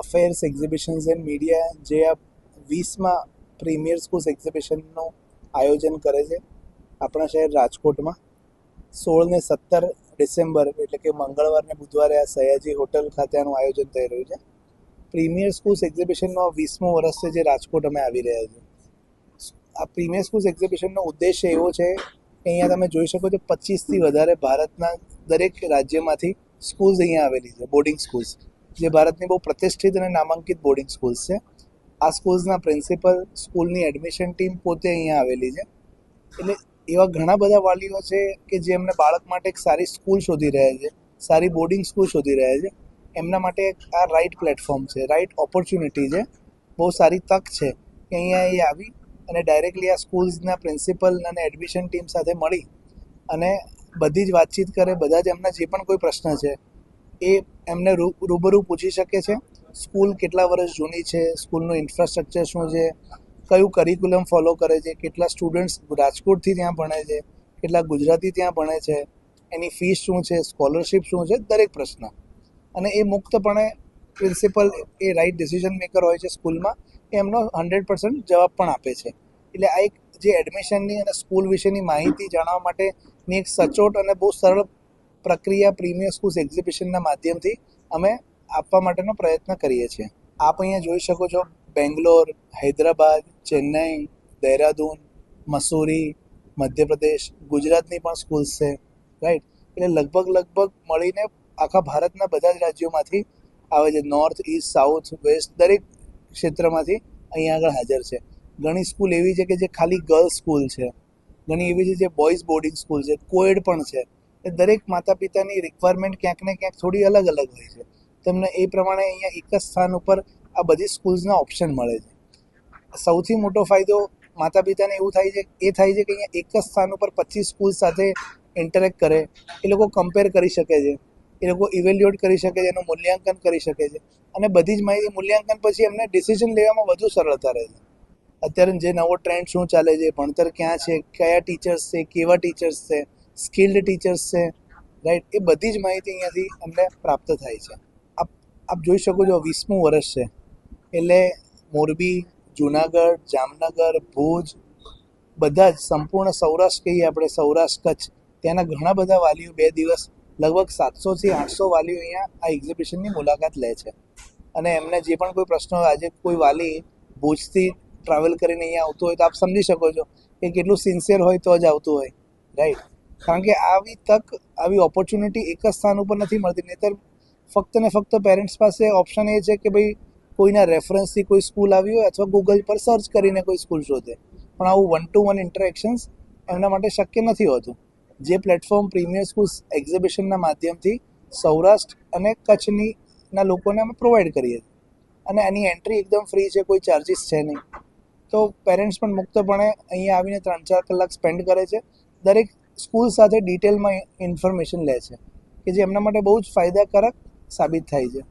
Affairs exhibitions and media જે આ 20માં premier schools એક્ઝિબિશનનું આયોજન કરે છે આપણા શહેર રાજકોટમાં 16 ને 17 ડિસેમ્બર એટલે કે મંગળવાર ને બુધવારે આ સયાજી હોટલ ખાતે આનું આયોજન થઈ રહ્યું છે. પ્રીમિયર સ્કૂલ્સ એક્ઝિબિશનનો 20મો વર્ષ છે જે રાજકોટ અમે આવી રહ્યા છીએ. આ પ્રીમિયર સ્કૂલ્સ એક્ઝિબિશનનો ઉદ્દેશ્ય એવો છે કે અહીંયા તમે જોઈ શકો છો 25થી વધારે ભારતના દરેક રાજ્યમાંથી સ્કૂલ્સ અહીંયા આવેલી છે, બોર્ડિંગ સ્કૂલ્સ, જે ભારતની બહુ પ્રતિષ્ઠિત અને નામાંકિત બોર્ડિંગ સ્કૂલ્સ છે. આ સ્કૂલ્સના પ્રિન્સિપલ, સ્કૂલની એડમિશન ટીમ પોતે અહીંયા આવેલી છે. એટલે એવા ઘણા બધા વાલીઓ છે કે જે એમને બાળક માટે એક સારી સ્કૂલ શોધી રહ્યા છે, સારી બોર્ડિંગ સ્કૂલ શોધી રહ્યા છે. એમના માટે આ રાઇટ પ્લેટફોર્મ છે, રાઇટ ઓપોર્ચ્યુનિટી છે, બહુ સારી તક છે કે અહીંયા એ આવી અને ડાયરેક્ટલી આ સ્કૂલ્સના પ્રિન્સિપલ અને એડમિશન ટીમ સાથે મળી અને બધી જ વાતચીત કરે. બધા જ એમના જે પણ કોઈ પ્રશ્ન છે એ એમને રૂબરૂ પૂછી શકે છે. સ્કૂલ કેટલા વર્ષ જૂની છે, સ્કૂલનું ઇન્ફ્રાસ્ટ્રક્ચર શું છે, કયું કરિક્યુલમ ફોલો કરે છે, કેટલા સ્ટુડન્ટ્સ રાજકોટથી ત્યાં ભણે છે, કેટલા ગુજરાતી ત્યાં ભણે છે, એની ફીસ શું છે, સ્કોલરશિપ શું છે, દરેક પ્રશ્ન. અને એ મુક્તપણે પ્રિન્સિપલ એ રાઇટ ડિસિઝન મેકર હોય છે સ્કૂલમાં, એ એમનો 100% જવાબ પણ આપે છે. એટલે આ એક જે એડમિશનની અને સ્કૂલ વિશેની માહિતી જાણવા માટેની એક સચોટ અને બહુ સરળ પ્રક્રિયા પ્રીમિયર સ્કૂલ્સ એક્ઝિબિશનના માધ્યમથી અમે આપવા માટેનો પ્રયત્ન કરીએ છીએ. આપ અહીંયા જોઈ શકો છો બેંગ્લોર, હૈદરાબાદ, ચેન્નઈ, દહેરાદૂન, મસૂરી, મધ્યપ્રદેશ, ગુજરાતની પણ સ્કૂલ્સ છે, રાઈટ. એટલે લગભગ મળીને આખા ભારતના બધા જ રાજ્યોમાંથી આવે છે. નોર્થ, ઇસ્ટ, સાઉથ, વેસ્ટ દરેક ક્ષેત્રમાંથી અહીંયા આગળ હાજર છે. ઘણી સ્કૂલ એવી છે કે જે ખાલી ગર્લ્સ સ્કૂલ છે, ઘણી એવી છે જે બોયઝ બોર્ડિંગ સ્કૂલ છે, કોએડ પણ છે. એ દરેક માતા પિતાની રિક્વાયરમેન્ટ ક્યાંક ને ક્યાંક થોડી અલગ હોય છે. તેમને એ પ્રમાણે અહીંયા એક જ સ્થાન ઉપર આ બધી સ્કૂલ્સના ઓપ્શન મળે છે. સૌથી મોટો ફાયદો માતા પિતાને એવું થાય છે કે અહીંયા એક જ સ્થાન ઉપર 25 સ્કૂલ સાથે ઇન્ટરેક્ટ કરે, એ લોકો કમ્પેર કરી શકે છે, એ લોકો ઇવેલ્યુએટ કરી શકે છે, એનું મૂલ્યાંકન કરી શકે છે અને બધી જ માહિતી મૂલ્યાંકન પછી એમને ડિસિઝન લેવામાં વધુ સરળતા રહે છે. અત્યારે જે નવો ટ્રેન્ડ શું ચાલે છે, ભણતર ક્યાં છે, કયા ટીચર્સ છે, કેવા ટીચર્સ છે, સ્કિલ્ડ ટીચર્સ છે, રાઈટ, એ બધી જ માહિતી અહીંયાથી અમને પ્રાપ્ત થાય છે. આપ જોઈ શકો છો 20મું વર્ષ છે એટલે મોરબી, જુનાગઢ, જામનગર, ભુજ, બધા જ સંપૂર્ણ સૌરાષ્ટ્ર કહીએ આપણે, સૌરાષ્ટ્ર, કચ્છ, ત્યાંના ઘણા બધા વાલીઓ 2 દિવસ લગભગ 700થી 800 વાલીઓ અહીંયા આ એક્ઝિબિશનની મુલાકાત લે છે. અને એમને જે પણ કોઈ પ્રશ્ન હોય, આજે કોઈ વાલી ભુજથી ટ્રાવેલ કરીને અહીંયા આવતું હોય તો આપ સમજી શકો છો કે કેટલું સિન્સિયર હોય તો જ આવતું હોય, રાઈટ. કારણ કે આવી તક, આવી ઓપોર્ચ્યુનિટી એક જ સ્થાન ઉપર નથી મળતી. નહીંતર ફક્ત ને ફક્ત પેરેન્ટ્સ પાસે ઓપ્શન એ છે કે ભાઈ કોઈના રેફરન્સથી કોઈ સ્કૂલ આવી હોય અથવા ગૂગલ પર સર્ચ કરીને કોઈ સ્કૂલ શોધે, પણ આવું 1-to-1 ઇન્ટરેક્શન્સ એમના માટે શક્ય નથી હોતું. જે પ્લેટફોર્મ પ્રીમિયર સ્કૂલ્સ એક્ઝિબિશનના માધ્યમથી સૌરાષ્ટ્ર અને કચ્છના લોકોને અમે પ્રોવાઈડ કરીએ છીએ. અને એની એન્ટ્રી એકદમ ફ્રી છે, કોઈ ચાર્જિસ છે નહીં. તો પેરેન્ટ્સ પણ મુક્તપણે અહીંયા આવીને 3-4 કલાક સ્પેન્ડ કરે છે. દરેક સ્કૂલ સાથે ડિટેલમાં ઇન્ફોર્મેશન લે છે કે જે એમના માટે બહુ જ ફાયદાકારક સાબિત થાય છે.